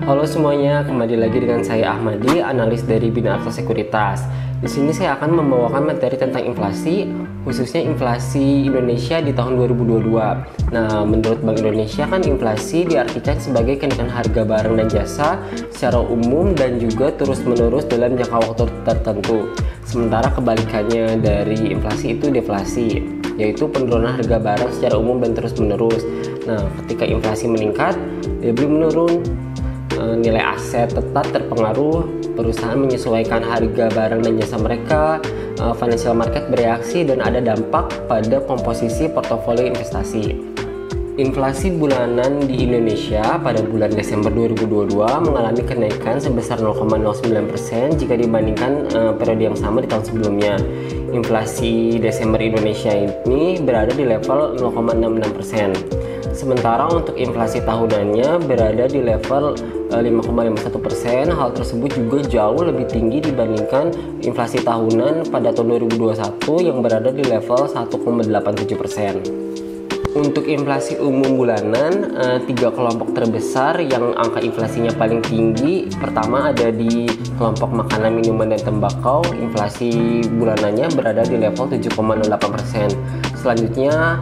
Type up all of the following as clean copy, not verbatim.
Halo semuanya, kembali lagi dengan saya Ahmadi, analis dari Bina Arta Sekuritas. Di sini saya akan membawakan materi tentang inflasi, khususnya inflasi Indonesia di tahun 2022. Nah, menurut Bank Indonesia kan inflasi diartikan sebagai kenaikan harga barang dan jasa secara umum dan juga terus-menerus dalam jangka waktu tertentu. Sementara kebalikannya dari inflasi itu deflasi, yaitu penurunan harga barang secara umum dan terus-menerus. Nah, ketika inflasi meningkat, daya beli menurun, nilai aset tetap terpengaruh, perusahaan menyesuaikan harga barang dan jasa mereka, financial market bereaksi, dan ada dampak pada komposisi portofolio investasi. Inflasi bulanan di Indonesia pada bulan Desember 2022 mengalami kenaikan sebesar 0,09% jika dibandingkan periode yang sama di tahun sebelumnya. Inflasi Desember Indonesia ini berada di level 0,66%. Sementara untuk inflasi tahunannya berada di level 5,51%. Hal tersebut juga jauh lebih tinggi dibandingkan inflasi tahunan pada tahun 2021 yang berada di level 1,87%. Untuk inflasi umum bulanan, tiga kelompok terbesar yang angka inflasinya paling tinggi. Pertama ada di kelompok makanan, minuman, dan tembakau. Inflasi bulanannya berada di level 7,08%. Selanjutnya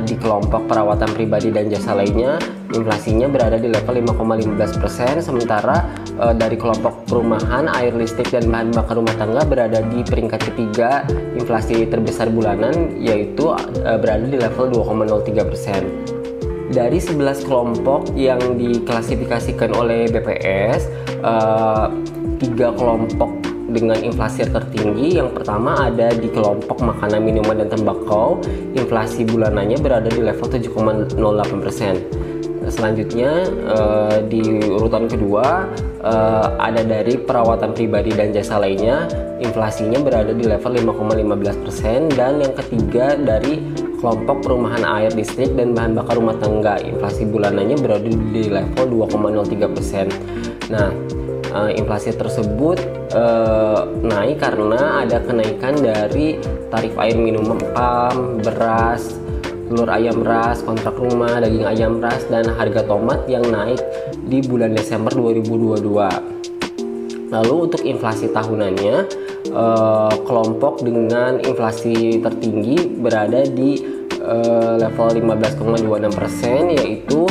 di kelompok perawatan pribadi dan jasa lainnya, inflasinya berada di level 5,15%. Sementara dari kelompok perumahan, air, listrik, dan bahan bakar rumah tangga berada di peringkat ketiga inflasi terbesar bulanan, yaitu berada di level 2,03%. Dari 11 kelompok yang diklasifikasikan oleh BPS, tiga kelompok dengan inflasi tertinggi. Yang pertama ada di kelompok makanan, minuman, dan tembakau. Inflasi bulanannya berada di level 7,08%. Selanjutnya di urutan kedua ada dari perawatan pribadi dan jasa lainnya. Inflasinya berada di level 5,15%. Dan yang ketiga dari kelompok perumahan, air, listrik, dan bahan bakar rumah tangga. Inflasi bulanannya berada di level 2,03%. Nah, inflasi tersebut naik karena ada kenaikan dari tarif air minum PAM, beras, telur ayam ras, kontrak rumah, daging ayam ras, dan harga tomat yang naik di bulan Desember 2022. Lalu untuk inflasi tahunannya, kelompok dengan inflasi tertinggi berada di level 15,26%, yaitu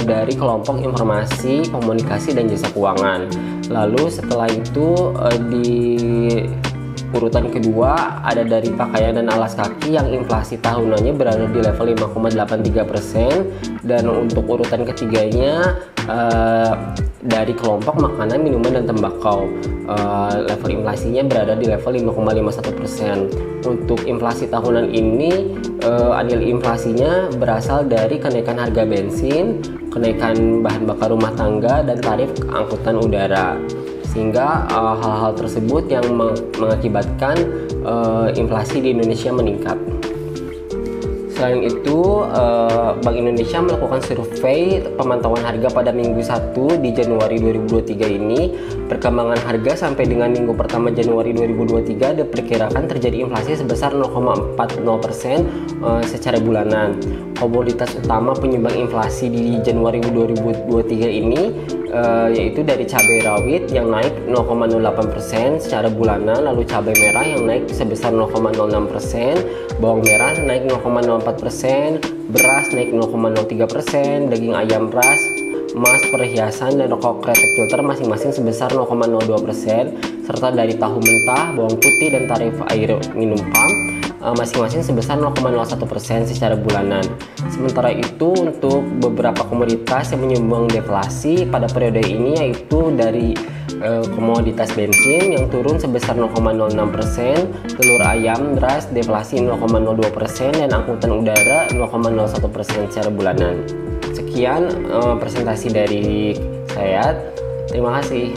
dari kelompok informasi, komunikasi, dan jasa keuangan. Lalu setelah itu di urutan kedua ada dari pakaian dan alas kaki yang inflasi tahunannya berada di level 5,83%. Dan untuk urutan ketiganya dari kelompok makanan, minuman, dan tembakau, level inflasinya berada di level 5,51%. Untuk inflasi tahunan ini, nilai inflasinya berasal dari kenaikan harga bensin, kenaikan bahan bakar rumah tangga, dan tarif angkutan udara. Sehingga hal-hal tersebut yang mengakibatkan inflasi di Indonesia meningkat. Selain itu, Bank Indonesia melakukan survei pemantauan harga pada minggu 1 di Januari 2023 ini. Perkembangan harga sampai dengan minggu pertama Januari 2023 diperkirakan terjadi inflasi sebesar 0,40% secara bulanan. Komoditas utama penyumbang inflasi di Januari 2023 ini yaitu dari cabai rawit yang naik 0,08% secara bulanan, lalu cabai merah yang naik sebesar 0,06%, bawang merah naik 0,04%, beras naik 0,03%, daging ayam ras, emas, perhiasan, dan rokok kretek filter masing-masing sebesar 0,02%, serta dari tahu mentah, bawang putih, dan tarif air minum PAM masing-masing sebesar 0,01% secara bulanan. Sementara itu untuk beberapa komoditas yang menyumbang deflasi pada periode ini, yaitu dari komoditas bensin yang turun sebesar 0,06%, telur ayam ras deflasi 0,02%, dan angkutan udara 0,01% secara bulanan. Sekian presentasi dari saya. Terima kasih.